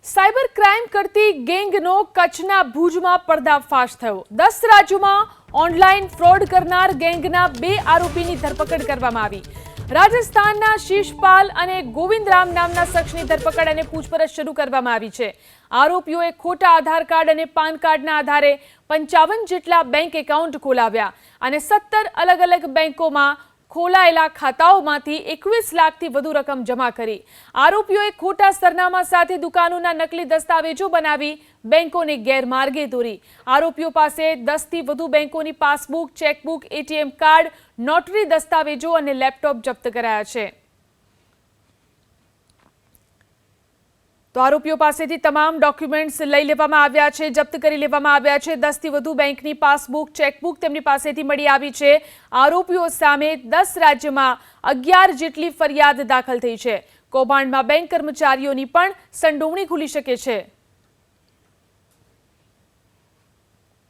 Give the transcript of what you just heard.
Cyber crime કરતી ગેંગનો કચ્છના ભુજમાં પર્દાફાશ થયો। 10 રાજ્યોમાં ઓનલાઈન ફ્રોડ કરનાર ગેંગના 2 આરોપીની ધરપકડ કરવામાં આવી। રાજસ્થાનના શીશપાલ અને ગોવિંદરામ નામના શખ્સની ધરપકડ અને પૂછપરછ શરૂ કરવામાં આવી છે। આરોપીઓએ ખોટા આધાર કાર્ડ અને પાન કાર્ડના આધારે 55 જેટલા બેંક એકાઉન્ટ ખોલાવ્યા અને 17 અલગ-અલગ બેંકોમાં ખોલાયેલા ખાતાઓમાંથી 21 લાખથી વધુ રકમ જમા કરી। આરોપીઓએ ખોટા સરનામા સાથે દુકાનોના નકલી દસ્તાવેજો બનાવી બેંકોને ગેરમાર્ગે દોરી। આરોપીઓ પાસે 10થી વધુ બેંકોની passbook, chequebook, ATM card, notary દસ્તાવેજો અને લેપટોપ જપ્ત કરાયા છે। તો આરોપીઓ પાસેથી તમામ ડોક્યુમેન્ટ્સ લઈ લેવામાં આવ્યા છે, જપ્ત કરી લેવામાં આવ્યા છે। 10થી વધુ બેંકની પાસબુક, ચેકબુક તેમની પાસેથી મળી આવી છે। આરોપીઓ સામે 10 રાજ્યમાં 11 જેટલી ફરિયાદ દાખલ થઈ છે। કૌભાંડમાં બેંક કર્મચારીઓની પણ સંડોવણી ખુલી શકે છે।